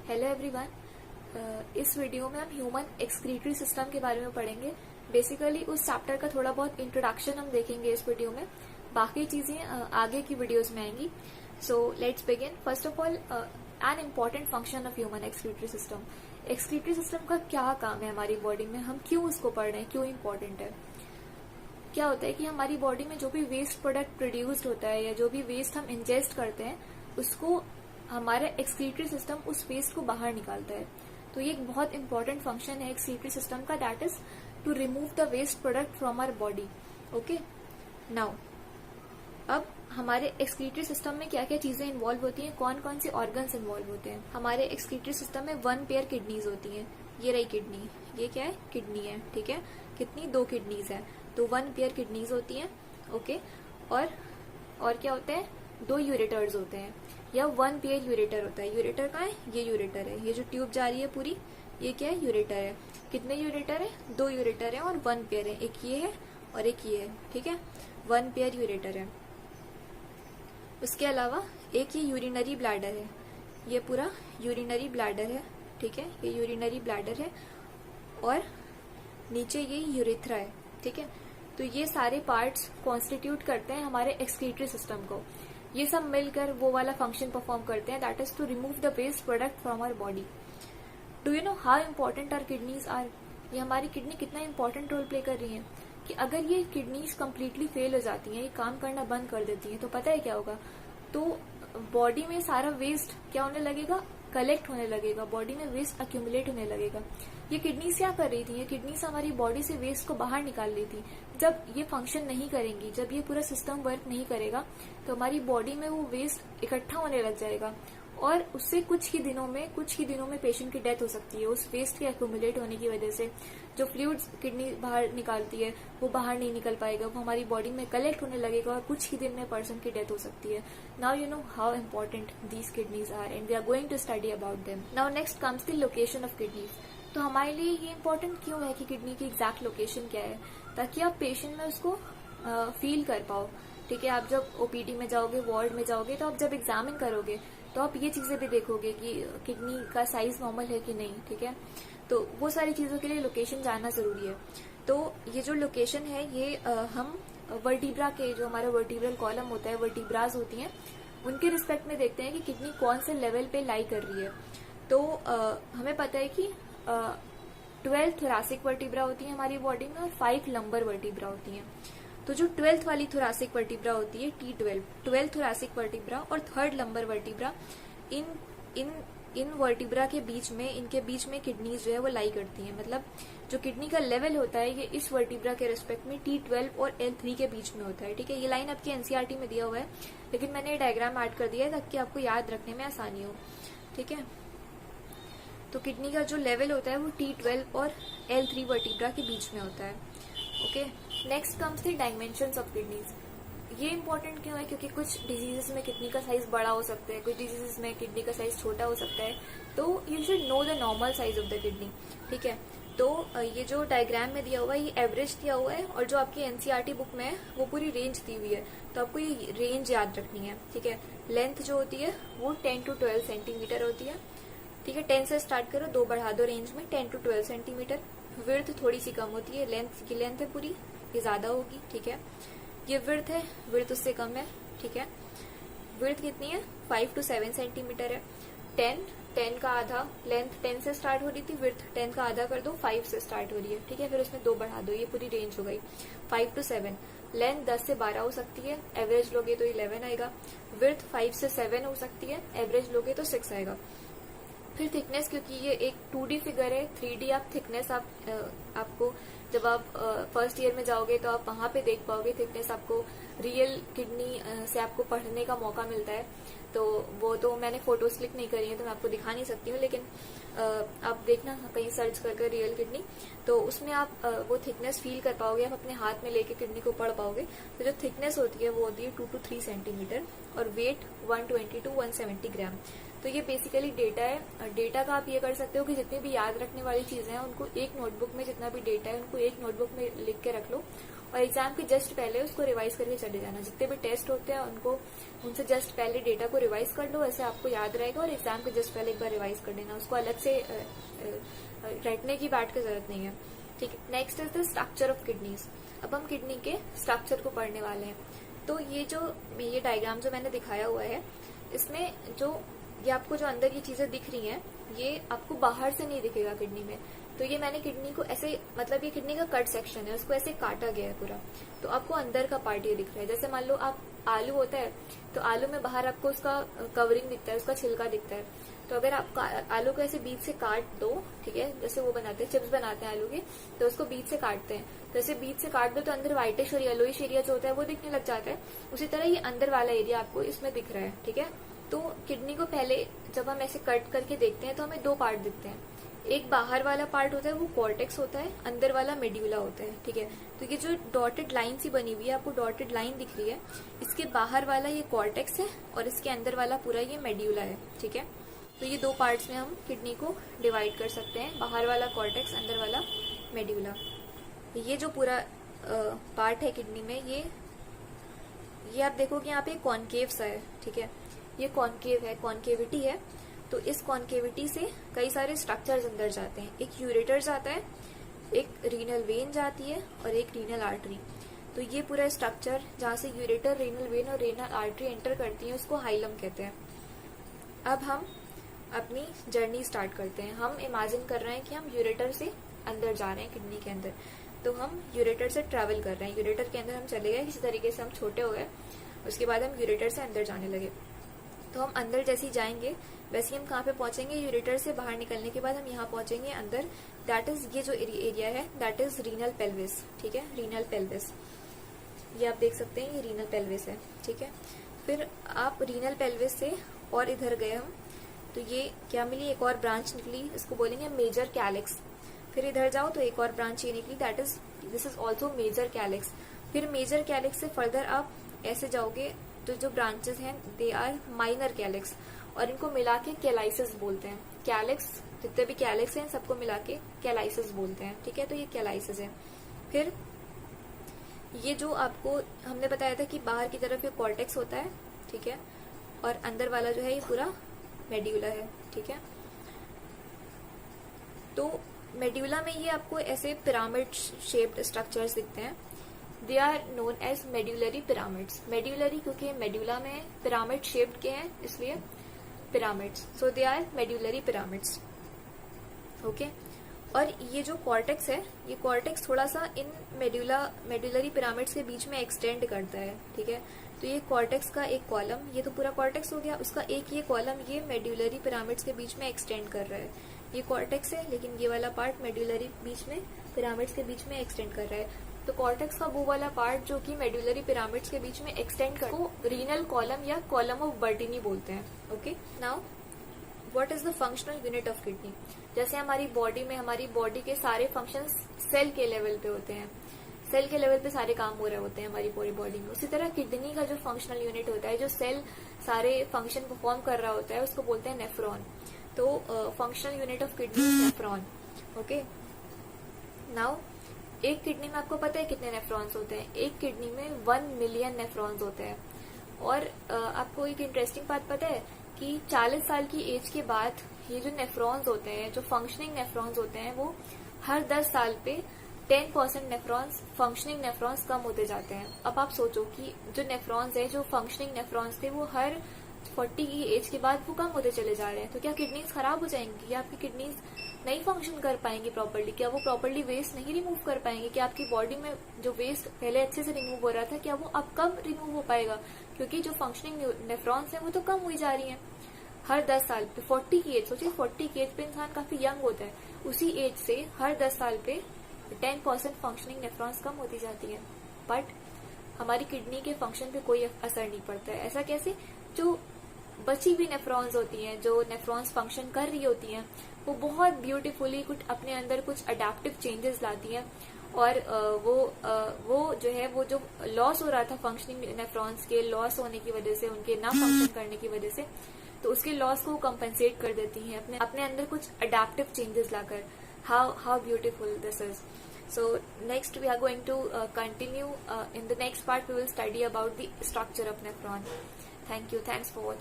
Hello everyone. इस video में हम ह्यूमन एक्सक्रीटरी सिस्टम के बारे में पढ़ेंगे। बेसिकली उस चैप्टर का थोड़ा बहुत इंट्रोडक्शन हम देखेंगे इस वीडियो में, बाकी चीजें आगे की वीडियोस में आएंगी। So let's begin. First of all, an important function of human excretory system. Excretory system का क्या काम है हमारी बॉडी में, हम क्यों उसको पढ़ रहे हैं, क्यों इम्पोर्टेंट है। क्या होता है कि हमारी बॉडी में जो भी वेस्ट प्रोडक्ट प्रोड्यूस्ड होता है या जो भी वेस्ट हम इंजेस्ट करते हैं उसको हमारा एक्सक्रीटरी सिस्टम उस वेस्ट को बाहर निकालता है। तो ये एक बहुत इंपॉर्टेंट फंक्शन है एक्सक्रीटरी सिस्टम का, that is to remove the waste product from our body. Okay, now अब हमारे एक्सक्रीटरी सिस्टम में क्या क्या चीजें इन्वॉल्व होती हैं, कौन कौन से ऑर्गन्स इन्वॉल्व होते हैं। हमारे एक्सक्रीटरी सिस्टम में 1 पेयर किडनीज होती हैं। ये रही किडनी, ये क्या है, किडनी है, ठीक है। कितनी, 2 किडनीज है, तो 1 पेयर किडनीज होती हैं। ओके, और क्या होते हैं, 2 यूरेटर्स होते हैं या 1 पेयर यूरेटर होता है। यूरेटर कहाँ है, ये यूरेटर है, ये जो ट्यूब जा रही है पूरी, ये क्या है, यूरेटर है। कितने यूरेटर है, 2 यूरेटर है और 1 पेयर है, एक ये है और एक ये है, ठीक है। 1 पेयर यूरेटर है। उसके अलावा एक ये यूरिनरी ब्लैडर है, ये पूरा यूरिनरी ब्लैडर है, ठीक है, ये यूरिनरी ब्लैडर है। और नीचे ये यूरेथ्रा है, ठीक है। तो ये सारे पार्ट्स कॉन्स्टिट्यूट करते हैं हमारे एक्सक्रीटरी सिस्टम को। ये सब मिलकर वो वाला फंक्शन परफॉर्म करते हैं, that is to remove the waste product from our body. Do you know how important our kidneys are. ये हमारी किडनी कितना इंपॉर्टेंट रोल प्ले कर रही है कि अगर ये किडनीज कंप्लीटली फेल हो जाती हैं, ये काम करना बंद कर देती हैं, तो पता है क्या होगा, तो बॉडी में सारा वेस्ट क्या होने लगेगा, कलेक्ट होने लगेगा, बॉडी में वेस्ट अक्यूमुलेट होने लगेगा। ये किडनीज क्या कर रही थी, ये किडनीज हमारी बॉडी से वेस्ट को बाहर निकाल रही थी। जब ये फंक्शन नहीं करेंगी, जब ये पूरा सिस्टम वर्क नहीं करेगा, तो हमारी बॉडी में वो वेस्ट इकट्ठा होने लग जाएगा और उससे कुछ ही दिनों में पेशेंट की डेथ हो सकती है। उस वेस्ट के एक्यूमुलेट होने की वजह से जो फ्लूइड्स किडनी बाहर निकालती है वो बाहर नहीं निकल पाएगा, वो हमारी बॉडी में कलेक्ट होने लगेगा और कुछ ही दिन में पर्सन की डेथ हो सकती है। Now you know how important these kidneys are and we are going to study about them. Now next comes the location of kidneys. तो हमारे लिए ये इम्पोर्टेंट क्यों है कि किडनी की एग्जैक्ट लोकेशन क्या है, ताकि आप पेशेंट में उसको फील कर पाओ, ठीक है। आप जब ओपीडी में जाओगे, वार्ड में जाओगे, तो आप जब एग्जामिन करोगे तो आप ये चीजें भी देखोगे कि किडनी का साइज नॉर्मल है कि नहीं, ठीक है। तो वो सारी चीजों के लिए लोकेशन जानना जरूरी है। तो ये जो लोकेशन है ये हम वर्टिब्रा के, जो हमारा वर्टिब्रल कॉलम होता है, वर्टिब्राज होती हैं, उनके रिस्पेक्ट में देखते हैं कि किडनी कौन से लेवल पे लाई कर रही है। तो हमें पता है कि 12 थोरासिक वर्टिब्रा होती है हमारी बॉडी में और 5 लंबर वर्टिब्रा होती हैं। तो जो 12th वाली थोरासिक वर्टिब्रा होती है T12, 12 थोरासिक वर्टिब्रा और 3rd लंबर वर्टिब्रा, इन वर्टिब्रा के बीच में, इनके बीच में किडनीज जो है वो लाई करती हैं। मतलब जो किडनी का लेवल होता है ये इस वर्टिब्रा के रिस्पेक्ट में T12 और L3 के बीच में होता है, ठीक है। ये लाइन आपके एनसीईआरटी में दिया हुआ है, लेकिन मैंने ये डायग्राम ऐड कर दिया है ताकि आपको याद रखने में आसानी हो, ठीक है। तो किडनी का जो लेवल होता है वो T12 और L3 वर्टिब्रा के बीच में होता है। Okay, next comes the dimensions of kidneys. ये इंपॉर्टेंट क्यों है, क्योंकि कुछ डिजीजेस में किडनी का साइज बड़ा हो सकता है, कुछ डिजीजेस में किडनी का साइज छोटा हो सकता है। तो you should know the normal size of the kidney, ठीक है। तो ये जो डायग्राम में दिया हुआ है ये एवरेज दिया हुआ है, और जो आपकी एनसीईआरटी बुक में है वो पूरी रेंज दी हुई है, तो आपको ये रेंज याद रखनी है, ठीक है। लेंथ जो होती है वो 10 to 12 सेंटीमीटर होती है, ठीक है। 10 से स्टार्ट करो, 2 बढ़ा दो रेंज में, 10 to 12 सेंटीमीटर। विड्थ थोड़ी सी कम होती है, लेंथ की लेंथ है पूरी, ये ज्यादा होगी, ठीक है। ये विड्थ है, विड्थ उससे कम है, ठीक है। विड्थ कितनी है, 5 to 7 सेंटीमीटर है। 10 का आधा, लेंथ 10 से स्टार्ट हो रही थी, विड्थ 10 का आधा कर दो, 5 से स्टार्ट हो रही है, ठीक है। फिर उसमें 2 बढ़ा दो, ये पूरी रेंज हो गई 5 to 7। लेंथ 10 से 12 हो सकती है, एवरेज लोगे तो 11 आएगा। विड्थ 5 से 7 हो सकती है, एवरेज लोगे तो 6 आएगा। फिर थिकनेस, क्योंकि ये एक 2D फिगर है, 3D आप थिकनेस आपको जब आप फर्स्ट ईयर में जाओगे तो आप वहां पे देख पाओगे थिकनेस, आपको रियल किडनी से आपको पढ़ने का मौका मिलता है। तो वो तो मैंने फोटोज क्लिक नहीं करी है तो मैं आपको दिखा नहीं सकती हूँ, लेकिन आप देखना कहीं सर्च करके रियल किडनी, तो उसमें आप वो थिकनेस फील कर पाओगे, आप अपने हाथ में लेके किडनी को पढ़ पाओगे। तो जो थिकनेस होती है वो होती है 2 to 3 सेंटीमीटर और वेट 120 to 170 ग्राम। तो ये बेसिकली डेटा है। डेटा का आप ये कर सकते हो कि जितनी भी याद रखने वाली चीजें हैं उनको एक नोटबुक में, जितना भी डेटा है उनको एक नोटबुक में लिख के रख लो और एग्जाम के जस्ट पहले उसको रिवाइज करके चले जाना। जितने भी टेस्ट होते हैं उनसे जस्ट पहले डेटा को रिवाइज कर लो, ऐसे आपको याद रहेगा। और एग्जाम के जस्ट पहले एक बार रिवाइज कर लेना, उसको अलग से रटने की बैठ की जरूरत नहीं है। ठीक है, next is the structure of kidneys. अब हम किडनी के स्ट्रक्चर को पढ़ने वाले हैं। तो ये डायग्राम जो मैंने दिखाया हुआ है, इसमें ये आपको जो अंदर ये चीजें दिख रही हैं, ये आपको बाहर से नहीं दिखेगा किडनी में। तो ये मैंने किडनी को ऐसे, मतलब ये किडनी का कट सेक्शन है, उसको ऐसे काटा गया है पूरा। तो आपको अंदर का पार्ट ये दिख रहा है। जैसे मान लो आप आलू होता है, तो आलू में बाहर आपको उसका कवरिंग दिखता है, उसका छिलका दिखता है। तो अगर आप आलू को ऐसे बीच से काट दो, ठीक है, जैसे वो बनाते हैं, चिप्स बनाते हैं आलू के, तो उसको बीच से काटते हैं। तो ऐसे बीच से काट दो तो अंदर व्हाइटिश और येलोइश एरिया जो होता है वो दिखने लग जाता है। उसी तरह ये अंदर वाला एरिया आपको इसमें दिख रहा है। ठीक है, तो किडनी को पहले जब हम ऐसे कट करके देखते हैं तो हमें दो पार्ट दिखते हैं। एक बाहर वाला पार्ट होता है वो कॉर्टेक्स होता है, अंदर वाला मेड्यूला होता है। ठीक है, तो ये जो डॉटेड लाइन सी बनी हुई है, आपको डॉटेड लाइन दिख रही है, इसके बाहर वाला ये कॉर्टेक्स है और इसके अंदर वाला पूरा ये मेड्यूला है। ठीक है, तो ये दो पार्ट्स में हम किडनी को डिवाइड कर सकते हैं, बाहर वाला कॉर्टेक्स, अंदर वाला मेड्यूला। ये जो पूरा पार्ट है किडनी में, ये आप देखोगे यहाँ पे कॉन्केव सा है। ठीक है, ये कॉन्केव है, कॉन्केविटी है। तो इस कॉन्केविटी से कई सारे स्ट्रक्चर्स अंदर जाते हैं। एक यूरेटर जाता है, एक रीनल वेन जाती है और एक रीनल आर्टरी। तो ये पूरा स्ट्रक्चर जहाँ से यूरेटर, रीनल वेन और रीनल आर्टरी एंटर करती है, उसको हाइलम कहते हैं। अब हम अपनी जर्नी स्टार्ट करते हैं। हम इमेजिन कर रहे हैं कि हम यूरेटर से अंदर जा रहे हैं किडनी के अंदर। तो हम यूरेटर से ट्रैवल कर रहे हैं, यूरेटर के अंदर हम चले गए, किसी तरीके से हम छोटे हो गए, उसके बाद हम यूरेटर से अंदर जाने लगे। तो हम अंदर जैसे ही जाएंगे वैसे ही हम कहाँ पे पहुंचेंगे, यूरेटर से बाहर निकलने के बाद हम यहाँ पहुंचेंगे अंदर। दैट इज, ये जो एरिया है दैट इज रीनल पेल्विस। ठीक है, रीनल पेल्विस, ये आप देख सकते हैं, ये रीनल पेल्विस है। ठीक है, फिर आप रीनल पेल्विस से और इधर गए हम, तो ये क्या मिली, एक और ब्रांच निकली, इसको बोलेंगे मेजर कैलिक्स। फिर इधर जाओ तो एक और ब्रांच ये निकली, that is, this is also major calyx. फिर मेजर कैलिक्स से फर्दर आप ऐसे जाओगे तो जो ब्रांचेस हैं दे आर माइनर कैलिक्स, और इनको मिला के कैलाइसिस बोलते हैं। कैलिक्स, जितने भी कैलिक्स हैं सबको मिला के कैलाइसिस बोलते हैं। ठीक है, तो ये कैलाइसिस है। फिर ये जो आपको हमने बताया था कि बाहर की तरफ ये कॉर्टेक्स होता है, ठीक है, और अंदर वाला जो है ये पूरा मेड्यूला है। ठीक है, तो मेड्यूला में ये आपको ऐसे पिरामिड शेप्ड स्ट्रक्चर्स दिखते हैं। They are known as medullary pyramids. Medullary क्योंकि मेड्यूला में पिरामिड शेप्ड के हैं, इसलिए pyramids. So they are medullary pyramids. Okay, और ये जो कॉर्टेक्स है, ये कॉर्टेक्स थोड़ा सा इन मेड्यूलरी पिरामिड्स के बीच में एक्सटेंड करता है। ठीक है, तो ये कॉर्टेक्स का एक कॉलम, ये तो पूरा कॉर्टेक्स हो गया, उसका एक ये कॉलम ये मेड्यूलरी पिरामिड्स के बीच में एक्सटेंड कर रहा है। ये कॉर्टेक्स है, लेकिन ये वाला पार्ट मेड्यूलरी बीच में पिरामिड्स के बीच में एक्सटेंड कर रहा है। तो कॉर्टेक्स का वो वाला पार्ट जो कि मेड्यूलरी पिरामिड्स के बीच में एक्सटेंड कर, को रीनल कॉलम या कॉलम ऑफ बर्टिनी बोलते हैं। Okay, now what is the functional unit of kidney. जैसे हमारी बॉडी में, हमारी बॉडी के सारे फंक्शंस सेल के लेवल पे होते हैं, सेल के लेवल पे सारे काम हो रहे होते हैं हमारी पूरी बॉडी में। उसी तरह किडनी का जो फंक्शनल यूनिट होता है, जो सेल सारे फंक्शन परफॉर्म कर रहा होता है, उसको बोलते हैं नेफ्रॉन। तो functional unit of kidney is nephron. Okay, now एक किडनी में आपको पता है कितने नेफ्रॉन्स होते हैं? एक किडनी में 1 मिलियन नेफ्रॉन्स होते हैं। और आपको एक इंटरेस्टिंग बात पता है कि 40 साल की एज के बाद ये जो नेफ्रॉन्स होते हैं, जो फंक्शनिंग नेफ्रॉन्स होते हैं, वो हर 10 साल पे 10% नेफ्रॉन्स, फंक्शनिंग नेफ्रॉन्स कम होते जाते हैं। अब आप सोचो कि जो नेफ्रॉन्स है, जो फंक्शनिंग नेफ्रॉन्स थे, वो हर 40 की एज के बाद वो कम होते चले जा रहे हैं। तो क्या किडनीज खराब हो जाएंगी? क्या आपकी किडनीज नहीं फंक्शन कर पाएंगी प्रॉपर्ली? क्या वो प्रॉपर्ली वेस्ट नहीं रिमूव कर पाएंगे? क्या आपकी बॉडी में जो वेस्ट पहले अच्छे से रिमूव हो रहा था, क्या वो अब कब रिमूव हो पाएगा? क्योंकि जो फंक्शनिंग नेफ्रॉन्स है वो तो कम हुई जा रही है हर 10 साल पे। 40 की एज, सोचिए 40 की एज पे इंसान काफी यंग होता है, उसी एज से हर 10 साल पे 10% फंक्शनिंग नेफ्रॉन्स कम होती जाती है। बट हमारी किडनी के फंक्शन पे कोई असर नहीं पड़ता है। ऐसा कैसे? जो बची भी नेफ्रॉन्स होती हैं, जो नेफ्रॉन्स फंक्शन कर रही होती हैं, वो बहुत ब्यूटीफुली कुछ अपने अंदर कुछ अडेप्टिव चेंजेस लाती हैं, और वो जो है, वो जो लॉस हो रहा था फंक्शनिंग नेफ्रॉन्स के लॉस होने की वजह से, उनके ना फंक्शन करने की वजह से, तो उसके लॉस को कंपनसेट कर देती हैं अपने अंदर कुछ adaptive changes locker. How beautiful this is. So next we are going to continue in the next part. We will study about the structure of nephron. Thank you. Thanks for watching.